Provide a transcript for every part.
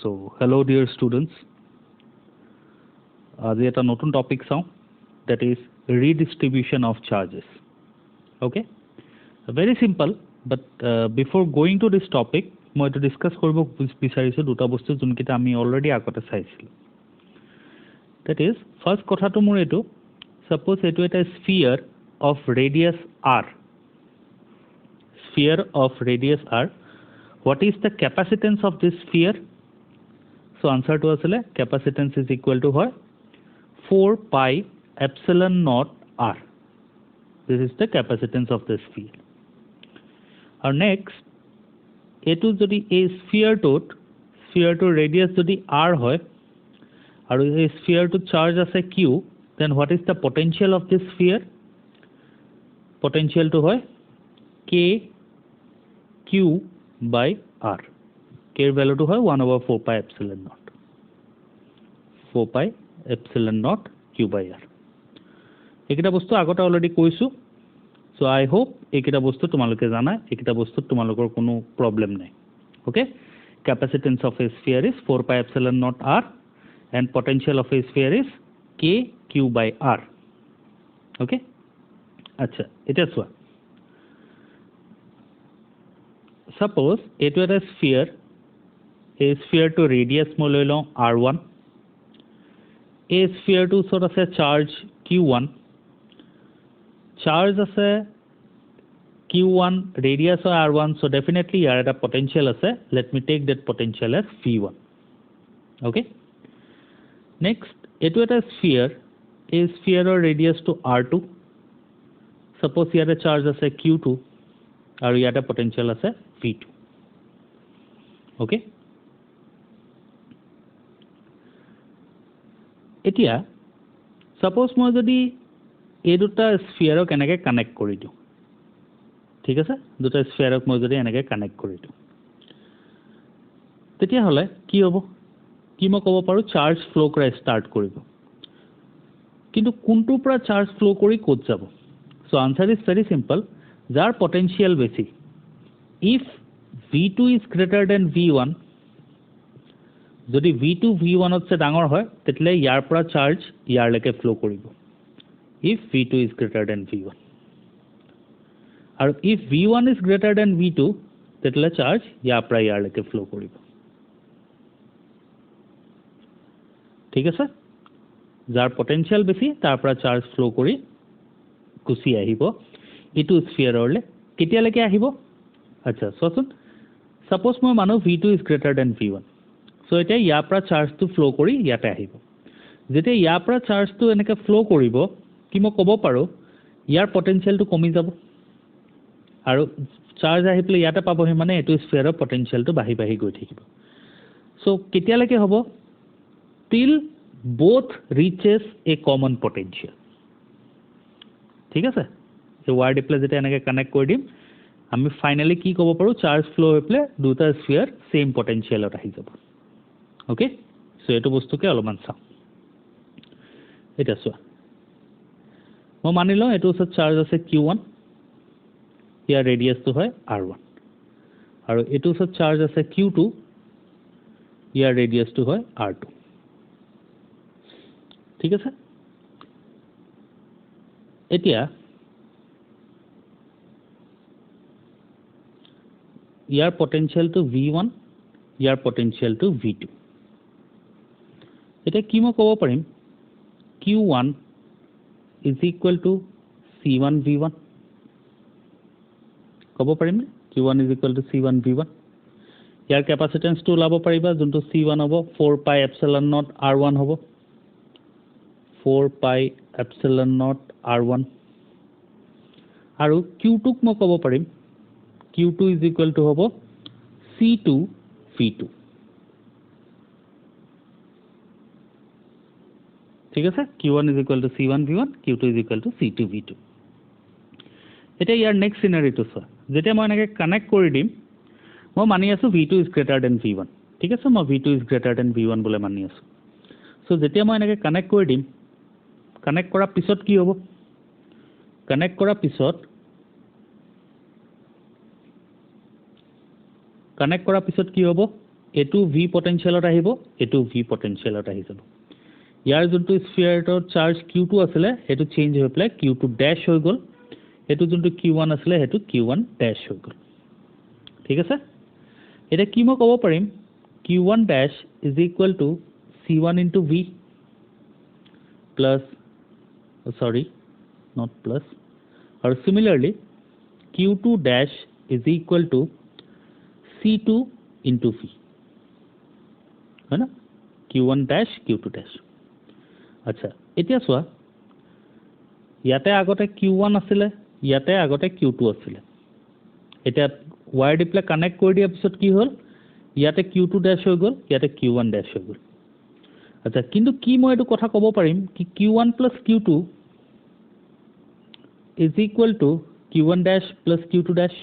So, hello dear students. আজি এটা নতুন টপিক চাওঁ, that is redistribution of charges. Okay, very simple, but before going to this topic, মই এটা discuss কৰিব বিচাৰিছো দুটা বস্তু যোনকিটা আমি অলৰেডি আগতে চাইছিলো. That is, first কথাটো মোৰ এটো, suppose এটো এটা sphere of radius r. Sphere of radius r. What is the capacitance of this sphere? So answer to asile capacitance is equal to what? 4 pi epsilon naught r. This is the capacitance of the sphere. Our next, etu jodi a sphere to radius jodi r hoy aru a sphere to charge ase q, then what is the potential of this sphere? Potential to hoy k q by r. K value to hoy 1 over 4 pi epsilon naught. 4 pi epsilon naught q by r. Ekita bostu agote already koisu. So I hope ekita bostu tumaloke jana, ekita bostu tumalokor kono problem nai. Okay? Capacitance of a sphere is 4 pi epsilon naught r and potential of a sphere is k q by r. Okay? Acha, eta swa. Suppose eto eta sphere, a sphere to radius mo loi lওঁ r1, a sphere to sort of a charge q1, charge ase q1, radius of r1, so definitely here at a potential ase. Let me take that potential as v1. Okay, next eto eta sphere, a sphere or radius to r2, suppose here a charge ase q2 aru here a potential ase v2. Okay, এতিয়া suppose মই যদি এই দুটা স্ফিয়াৰক এনেকে connect কৰি দিওঁ, ঠিক আছে, দুটা স্ফিয়াৰক মই যদি এনেকে কানেক্ট কৰি দিওঁ, তেতিয়া হলে কি হ'ব, কি মই ক'ব পাৰো, চাৰ্জ ফ্লো কৰা ষ্টাৰ্ট কৰিব, কিন্তু কোনটোৰ পৰা চাৰ্জ ফ্লো কৰি ক'ত যাব? So answer is very simple, যাৰ পটেনশিয়াল বেছি, if v2 is greater than v1, যদি v2 v1 ত সে ডাঙৰ হয় তেতলে ইয়াৰ পৰা চাৰ্জ ইয়াৰ লৈকে ফ্লো কৰিব, if v2 is greater than v1, আৰু if v1 is greater than v2 তেতলে চাৰ্জ ইয়াৰ পৰা ইয়াৰ লৈকে ফ্লো কৰিব। ঠিক আছে, যাৰ পটেনশিয়াল বেছি তাৰ পৰা চাৰ্জ ফ্লো কৰি গুচি আহিব ইটো স্ফিয়াৰলৈ। কেতিয়ালৈকে আহিব? আচ্ছা চোৱাচোন, সাপোজ মই মানো v2 is greater than v1, so এটা ইয়াৰ পৰা চাৰ্জটো ফ্লো কৰি ইয়াতে আহিব। যেতিয়া ইয়াৰ পৰা চাৰ্জটো এনেকে ফ্লো কৰিব, কি মই ক'ব পাৰো ইয়াৰ পটেনশিয়ালটো কমি যাব আৰু চাৰ্জ আহি পেলাই ইয়াতে পাবহি, মানে এইটো স্ফিয়াৰৰ পটেনশিয়ালটো বাঢ়ি বাঢ়ি গৈ থাকিব। সো কেতিয়ালৈকে হ'ব? till both reaches a common potential। ঠিক আছে, এই ৱায়াৰ দি পেলাই যেতিয়া এনেকে কানেক্ট কৰি দিম, আমি ফাইনালি কি ক'ব পাৰো, চাৰ্জ ফ্লো হৈ পেলাই দুটা স্ফিয়াৰ সেম পটেনশিয়ালত আহি যাব। ওকে, সো এইটো বস্তুকে অলপমান চাওঁ। এটা চোৱা, মই মানি লওঁ এইটো ওচৰত চাৰ্জ আছে q1, ইয়াৰ ৰেডিয়াছটো হয় r1, আৰু এইটো ওচৰত চাৰ্জ আছে q2, ইয়াৰ ৰেডিয়াছটো হয় r2। ঠিক আছে, এতিয়া ইয়াৰ পটেনশিয়ালটো v1, ইয়াৰ পটেনশিয়ালটো v2। এতিয়া কি মই ক'ব পাৰিম, q1 is equal to c1 v1, ক'ব পাৰিম নে? q1 is equal to c1 v1। ইয়াৰ কেপাচিটেন্সটো ওলাব পাৰিবা, যোনটো c1 হ'ব 4 pi epsilon naught r1 হ'ব, 4 pi epsilon naught r1, আৰু q2 মই ক'ব পাৰিম q2 is equal to হ'ব c2 v2। ঠিক আছে, q1 is equal to c1 v1, q2 is equal to c2 v2। এতিয়া ইয়াৰ নেক্সট সিনাৰিটো চোৱা, যেতিয়া মই এনেকে কানেক্ট কৰি দিম, মই মানি আছো v2 is greater than v1। ঠিক আছে, মই v2 is greater than v1 বলে মানি আছো। সো যেতিয়া মই এনেকে কানেক্ট কৰি দিম, কানেক্ট কৰাৰ পিছত কি হ'ব? কানেক্ট কৰাৰ পিছত কি হ'ব, এটো ভি পটেনশিয়ালত আহিব এটো ভি পটেনশিয়ালত আহি যাব ইয়াৰ যোনটো স্ফিয়াৰটোৰ চাৰ্জ q2 আছিল হেতু চেঞ্জ হৈ প্লাই q2 ড্যাশ হৈ গল হেতু যোনটো q1 আছিল হেতু q1 ড্যাশ হৈ গল ঠিক আছে এটা কি মই ক'ব পাৰিম q1 dash is equal to c1 into v plus sorry not plus or similarly q2 dash is equal to c2 into v है ना q1 dash q2 dash আচ্ছা এতিয়া সোয়া ইয়াতে আগতে q1 আছিল ইয়াতে আগতে q2 আছিল এটা ওয়ার ডিপ্লে কানেক্ট কৰি দিয়া পিছত কি হল ইয়াতে q2 ড্যাশ হৈ গল ইয়াতে q1 ড্যাশ হৈ গল আচ্ছা কিন্তু কি মই এটো কথা ক'ব পাৰিম কি q1 plus q2 is equal to q1 dash plus q2 dash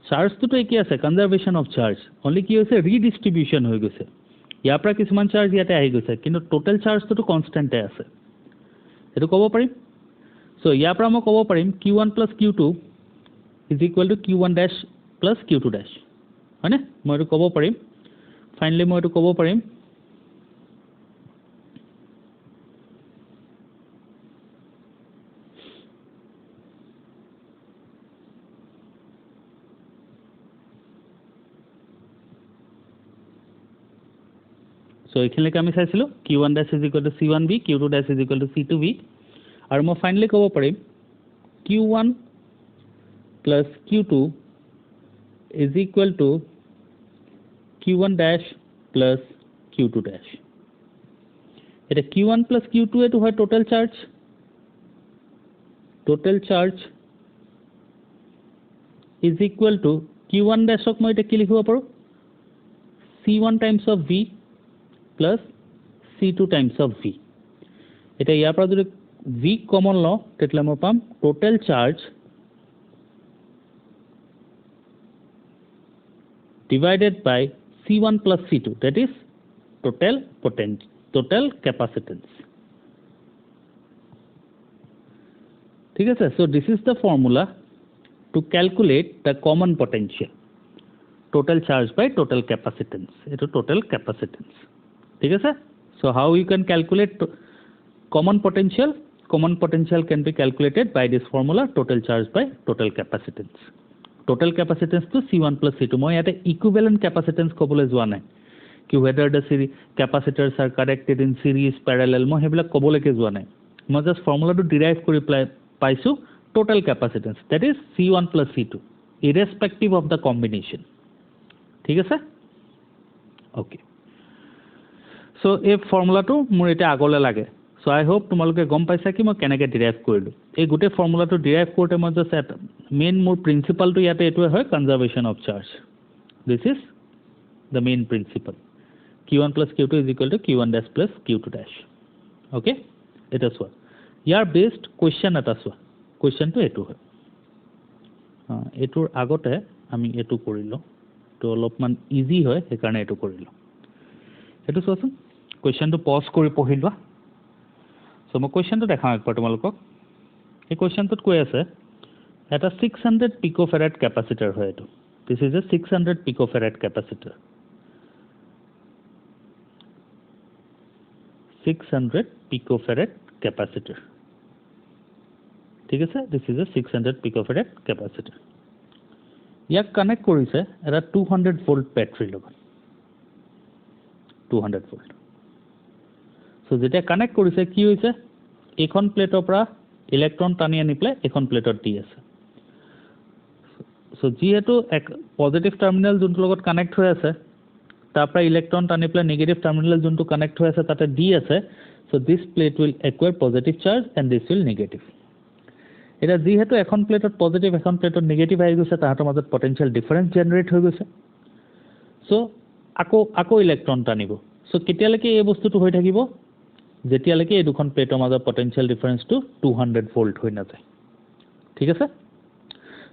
charge তো কি আছে কনজাৰভেশন অফ চাৰ্জ অনলি কি হৈছে ৰিডিস্ট্ৰিবিউশন হৈ গৈছে ইয়াৰ পৰা কিছুমান চাৰ্জ ইয়াতে আহি গৈছে কিন্তু টোটাল চাৰ্জ তো কনস্ট্যান্টে আছে এটো ক'ব পাৰিম সো ইয়াৰ পৰা মই ক'ব পাৰিম q1 plus q2 is equal to q1 dash plus q2 dash হয়নে মই এটো ক'ব পাৰিম ফাইনালি মই এটো ক'ব পাৰিম সো এখানে আমি চাইছিলো q1 dash is equal to c1v q2 dash is equal to c2v আৰু মই ফাইনালি ক'ব পাৰিম q1 plus q2 is equal to q1 dash plus q2 dash এটা q1 plus q2 এটো হয় total charge is equal to q1 dash ক মই এটা কি লিখিব পাৰো c1 times of v plus c2 times of v এটা ইয়াৰ পৰা যদি v কমন ল তেতলে মই পাম total charge divided by C1 plus C2 that is total capacitance ঠিক আছে so this is the formula to calculate the common potential total charge by total capacitance eto total capacitance ঠিক আছে so how you can calculate common potential can be calculated by this formula total charge by total capacitance total capacitance to C1 plus C2 মই ইয়াতে equivalent capacitance কবলৈ যোৱা নাই কি whether the series capacitors are connected in series parallel মই হেবিলাক কবলৈকে যোৱা নাই মই জাস্ট ফৰ্মুলাটো ডিৰাইভ কৰি পাইছো total capacitance that is C1 plus C2 irrespective of the combination ঠিক আছে okay so এই ফৰ্মুলাটো মোৰ এটা আগলে লাগে so I hope তোমালোকে গম পাইছা কি মই কেনেকৈ ডিৰাইভ কৰিলো এই গুটে ফৰ্মুলাটো ডিৰাইভ কৰোতে মই জাস্ট মেইন মোৰ প্ৰিন্সিপালটো ইয়াতে এটো হয় conservation of charge this is the main principle q1 plus q2 is equal to q1 dash plus q2 dash okay এটা সোয়া ইয়াৰ বেস্ট কোৱেশ্চন এটা সোয়া কোৱেশ্চনটো এটো হয় এটোৰ আগতে আমি এটো কৰিলো তো অলপমান ইজি হয় সেই কাৰণে এটো কৰিলো এটো সোৱাচোন কোৱেশ্চনটো পজ কৰি পঢ়িলোৱা সো মই কোৱেশ্চনটো দেখাম একবাৰ তোমালোকক এই কোৱেশ্চনটোত কৈ আছে এটা 600 picofarad capacitor হয় এটো this is a 600 picofarad capacitor 600 picofarad capacitor ঠিক আছে this is a 600 picofarad capacitor ইয়াক কানেক্ট কৰিছে এটা 200 volt ব্যাটাৰী লগত 200 volt সো যেতিয়া কানেক্ট কৰিছে কি হৈছে এখন প্লেটৰ পৰা ইলেক্ট্ৰন টানি আনি প্লে এখন প্লেটত দি আছে সো যেহেতু এক পজিটিভ টার্মিনাল যোনটো লগত কানেক্ট হৈ আছে তাৰ পৰা ইলেক্ট্ৰন টানি প্লে নেগেটিভ টার্মিনাল যোনটো কানেক্ট হৈ আছে তাতে দি আছে so this plate will acquire positive charge and this will negative এটা যেহেতু এখন প্লেটত পজিটিভ এখন প্লেটত নেগেটিভ আহি গৈছে তাহাঁতৰ মাজত পটেনশিয়াল ডিফাৰেন্স জেনাৰেট হৈ গৈছে সো আকৌ ইলেক্ট্ৰন টানিব সো কেতিয়ালৈকে এই বস্তুটো হৈ থাকিব যেতিয়ালৈকে এই দুখন প্লেটৰ মাজত পটেনশিয়াল ডিফারেন্সটো 200 ভোল্ট হৈ নাযায় ঠিক আছে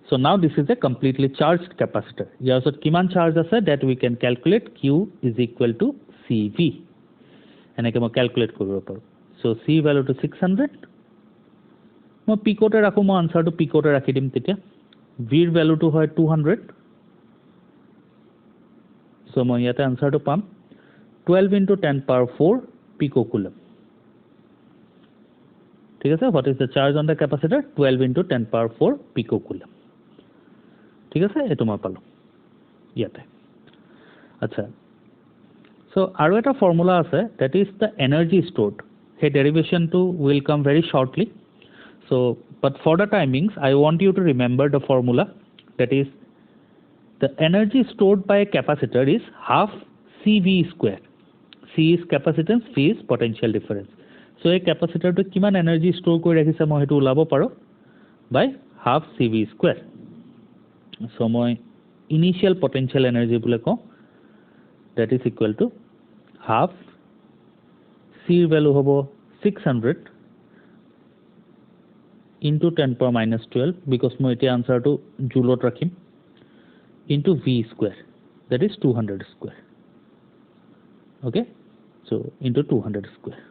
so now this is a completely charged capacitor ইয়াৰ ওচৰত কিমান চাৰ্জ আছে that we can calculate q is equal to cv এনেকৈ মই ক্যালকুলেট কৰিব পাৰো so c value to 600 মই পিকোতে ৰাখো মই আনসাৰটো পিকোতে ৰাখি দিম তেতিয়া v ৰ ভ্যালুটো হয় 200 সো মই ইয়াতে আনসাৰটো পাম 12 into 10 power 4 picocoulomb ঠিক আছে what is the charge on the capacitor 12 into 10 power 4 picocoulomb ঠিক আছে এটো মই পালো ইয়াতে আচ্ছা so আৰু এটা ফৰ্মুলা আছে that is the energy stored সেই derivation to will come very shortly so but for the timings I want you to remember the formula that is the energy stored by a capacitor is half CV square C is capacitance V is potential difference so a capacitor to kiman energy store kori rakhise moi hetu ulabo paro by half CV square so moi initial potential energy bole ko that is equal to half C value hobo 600 into 10 power minus 12 because moi ete answer to joule rakhim into V square that is 200 square okay so into 200 square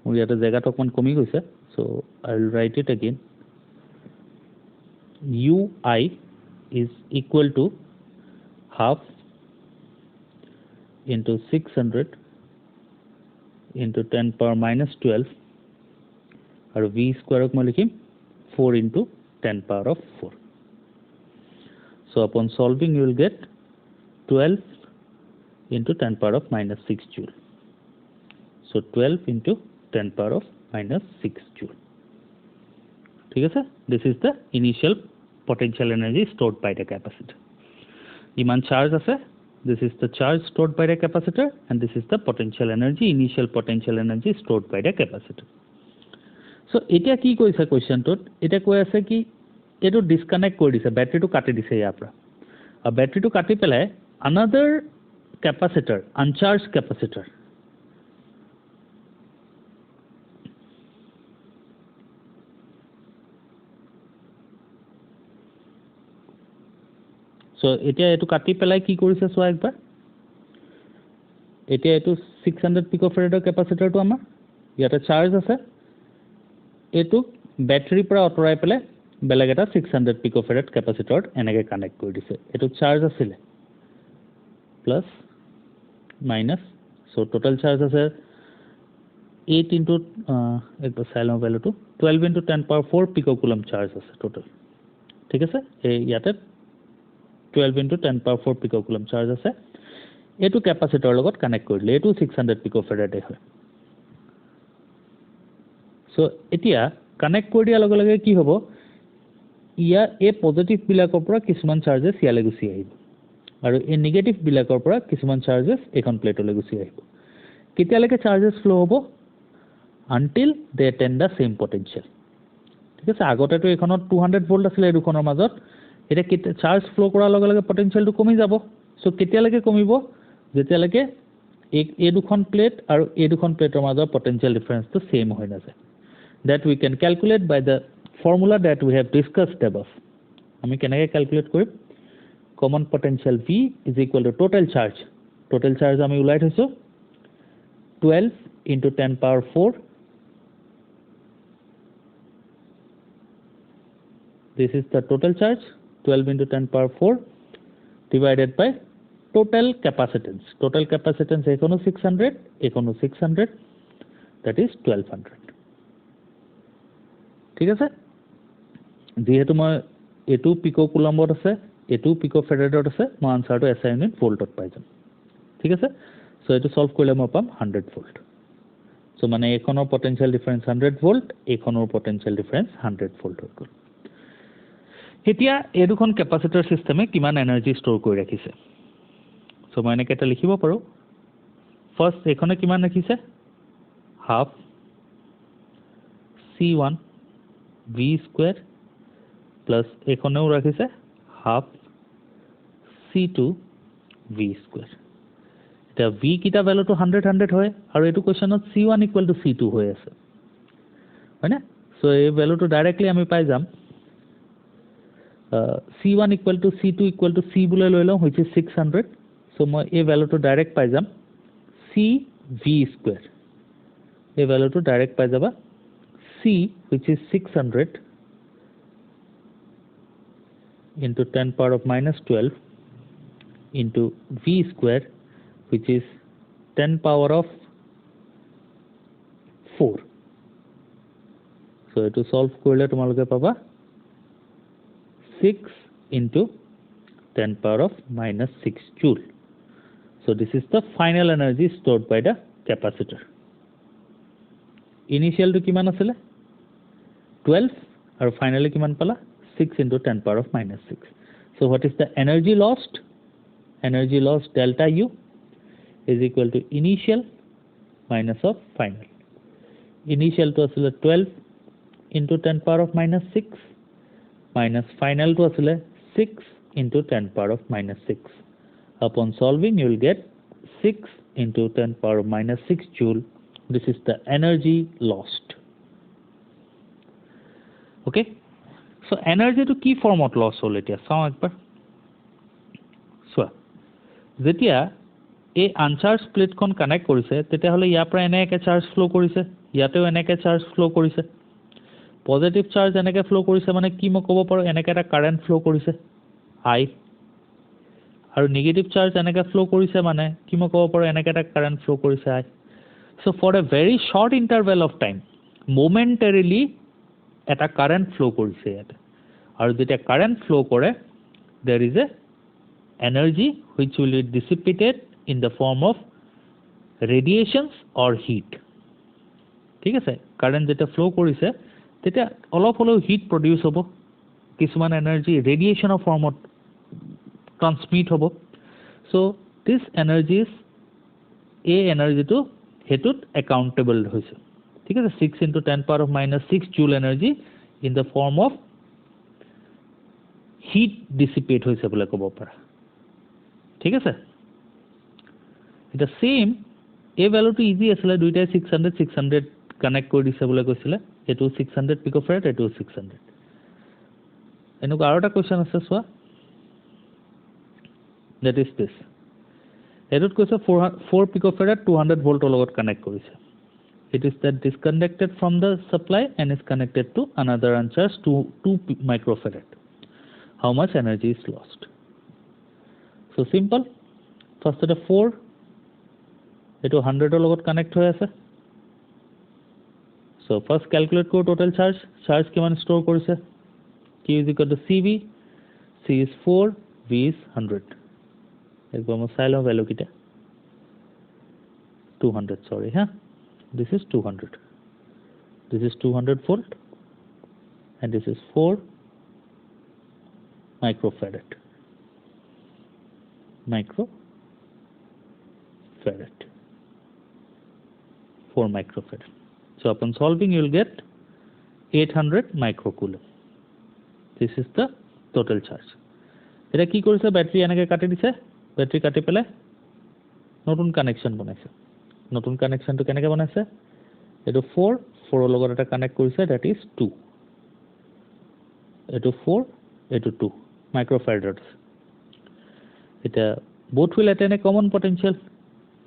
মোৰ ইয়াতে জায়গাটো অকমান কমি গৈছে so I will write it again UI is equal to half into 600 into 10 power minus 12 और V square को मैं लिखिम 4 into 10 power of 4 so upon solving you will get 12 into 10 power of minus 6 joule so 12 into 10 power of minus 6 joule ठीक है this is the initial potential energy stored by the capacitor iman charge আছে this is the charge stored by the capacitor and this is the potential energy initial potential energy stored by the capacitor so eta ki koise question tot eta koi ase ki eto disconnect kori dise battery to kati dise ইয়াৰ পৰা a battery to kati pelai another capacitor uncharged capacitor so এতিয়া এটো কাটি পেলাই কি কৰিছে সোয়া একবাৰ এতিয়া এটো 600 পিকোফেৰাডৰ ক্যাপাসিটৰটো আমাৰ ইয়াতে চাৰ্জ আছে এটো ব্যাটাৰি পৰা অতৰাই পেলাই বেলেগ এটা 600 পিকোফেৰাড ক্যাপাসিটৰত এনেকে কানেক্ট কৰি দিছে এটো চাৰ্জ আছিল plus minus so total charge আছে 8 into একবাৰ সাইলম ভ্যালুটো 12 into 10 power 4 পিকোকুলম চাৰ্জ আছে টোটাল ঠিক আছে এই ইয়াতে 12 into 10 power 4 picocoulomb charge আছে এটো ক্যাপাসিটৰ লগত কানেক্ট কৰিলে এটো 600 পিকোফেৰাড হয় সো এতিয়া কানেক্ট কৰি দিয়া লগে লগে কি হ'ব ইয়া এ পজিটিভ বিলাকৰ পৰা কিছুমান চাৰ্জেস ইয়ালে গুছি আহিব আৰু এ নেগেটিভ বিলাকৰ পৰা কিছুমান চাৰ্জেস এখন প্লেটলৈ গুছি আহিব কেতিয়ালৈকে চাৰ্জেস ফ্লো হ'ব until they attain the same potential ঠিক আছে আগতে তো এখনত 200 ভোল্ট আছিল এই দুখনৰ মাজত এটা চাৰ্জ ফ্লো কৰাৰ লগে লগে পটেনশিয়ালটো কমি যাব সো কেতিয়ালৈকে কমিব যেতিয়ালৈকে এই দুখন প্লেট আৰু এই দুখন প্লেটৰ মাজৰ পটেনশিয়াল ডিফাৰেন্সটো সেম হৈ নাযায় that we can calculate by the formula that we have discussed above আমি কেনেকৈ ক্যালকুলেট কৰিম common potential V is equal to total charge আমি উলাই থৈছো 12 into 10 power 4 this is the total charge 12 into 10 power 4 divided by total capacitance econo 600 that is 1200 ঠিক আছে যেহেতু মই এটো পিকোকুলম্বত আছে এটো পিকোফেৰাডত আছে মই আনসাৰটো SI ইউনিট ভোল্টত পাই যাম ঠিক আছে সো এটো সলভ কৰিলে মই পাম 100 ভোল্ট সো মানে এখনৰ পটেনশিয়াল ডিফাৰেন্স 100 ভোল্ট এখনৰ পটেনশিয়াল ডিফাৰেন্স 100 ভোল্ট হৈ গল এতিয়া এই দুখন ক্যাপাসিটৰ সিস্টেমে কিমান এনাৰ্জি ষ্টৰ কৰি ৰাখিছে সো মই এনেকৈ এটা লিখিব পাৰো ফাৰ্স্ট এখনে কিমান ৰাখিছে half C1 V square plus এখনেও ৰাখিছে হাফ C2 V square এটা V কিটা ভ্যালুটো 100 হয় আৰু এটো কোৱেশ্চনত C1 = C2 হৈ আছে হয়নে সো এই ভ্যালুটো ডাইৰেক্টলি আমি পাই যাম C1 = C2 = C বুলে লৈ লওঁ which is 600 so মই এই ভ্যালুটো ডাইৰেক্ট পাই যাম C V square এই ভ্যালুটো ডাইৰেক্ট পাই যাবা C which is 600 into 10 power of minus 12 into v square, which is 10 power of 4. So to solve korle tomaloke paba 6 into 10 power of minus 6 joule. So this is the final energy stored by the capacitor. Initial to kiman asile 12 or finally kiman pala 6 into 10 power of minus 6. So what is the energy lost? Energy lost delta U is equal to initial minus of final. Initial to asile 12 into 10 power of minus 6 minus final to asile 6 into 10 power of minus 6. Upon solving, you will get 6 into 10 power of minus 6 joule. This is the energy lost. Okay? So energy to key form of loss hol etia sao ekbar. So jetia এই আনচাৰ্জ প্লেটখন connect কৰিছে তেতিয়াহ'লে ইয়াৰ পৰা এনেকৈ charge flow কৰিছে ইয়াতেও এনেকৈ charge flow কৰিছে positive charge এনেকৈ ফ্লো কৰিছে মানে কি মই ক'ব পাৰোঁ এনেকৈ এটা কাৰেণ্ট ফ্লো কৰিছে আই আৰু নিগেটিভ চাৰ্জ এনেকৈ ফ্লো কৰিছে মানে কি মই ক'ব পাৰোঁ এনেকৈ এটা কাৰেণ্ট ফ্লো কৰিছে I saw' for a very short interval of time momentarily এটা কাৰেণ্ট ফ্লো কৰিছে ইয়াতে আৰু যেতিয়া কাৰেণ্ট ফ্লো কৰে there is a energy which will be dissipated in the form of radiations or heat. ঠিক আছে current যেটা ফ্লো কৰিছে তেতিয়া অলপ হলেও হিট প্ৰডিউস হ'ব কিছুমান এনাৰ্জি ৰেডিয়েশনৰ ফৰ্মত ট্ৰান্সমিট হ'ব সো দিস এনাৰ্জিজ এই এনাৰ্জিটো হেতুত একাউন্টেবল হৈছে ঠিক আছে 6 into 10 power of minus 6 joule energy in the form of heat dissipate হৈছে বলে ক'ব পাৰা ঠিক আছে এটা সেম এই ভ্যালুটো ইজি আছিল দুইটাই 600 কানেক্ট কৰি দিছে বলে কৈছিলে এটো 600 পিকোফাৰাড এটো 600 এনেকুৱা আৰু এটা কোৱেশ্চন আছে সোৱা that is this এটোত কৈছে 4 পিকোফাৰাড 200 ভোল্টৰ লগত কানেক্ট কৰিছে it is that disconnected from the supply and is connected to another uncharged 2 microfarad how much energy is lost so simple first the 4 এটো 100 এর লগত কানেক্ট হৈ আছে সো ফার্স্ট ক্যালকুলেট কৰো total charge কিমান স্টোৰ কৰিছে Q is equal to CV C is 4 V is 100 একবার মই চাই লওঁ ভ্যালু কিটা 200 sorry huh this is 200 this is 200 volt and this is 4 microfarad microfarad 4 microfarad. So upon solving you will get 800 microcoulomb. This is the total charge. এটা কি কৰিছে battery এনেকে কাটি দিছে ব্যাটারি কাটি পেলে নতুন কানেকশন বনাইছে নতুন কানেকশনটো কেনেকে বনাইছে এটো 4 এর লগত এটা কানেক্ট কৰিছে that is 2 এটো 4 এটো 2 microfarad এটা both will attain a common potential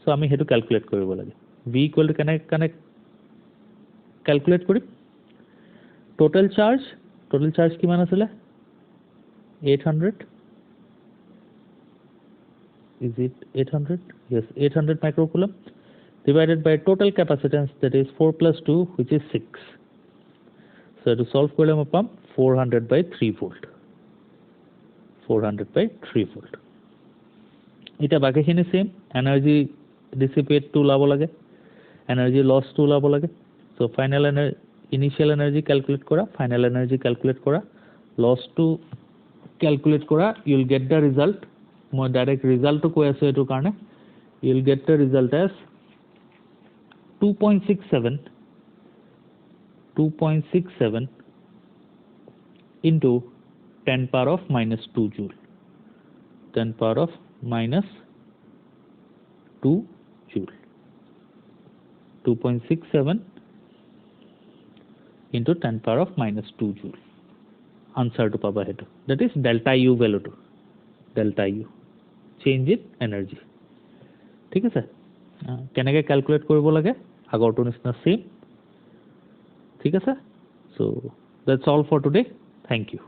so আমি হেতু ক্যালকুলেট কৰিব লাগে V equal to connect calculate kori total charge kiman asile 800 is it 800 yes 800 microcoulomb divided by total capacitance that is 4 plus 2 which is 6 so to solve korle মই পাম 400 by 3 volt 400 by 3 volt এটা বাকিখিনি same energy dissipate two লাব লাগে energy loss to ওলাব লাগে so final initial energy calculate করা final energy calculate করা loss to calculate করা you will get the result মই direct result to কৈ আছো এটো কাৰণে you will get the result as 2.67 into 10 power of minus 2 joule 10 power of minus 2 joule 2.67 into 10 power of minus 2 joule answer to paba hetu that is delta U value to delta U change in energy ঠিক আছে কেনেকৈ calculate কৰিব লাগে আগৰটো নিচিনা same ঠিক আছে so that's all for today thank you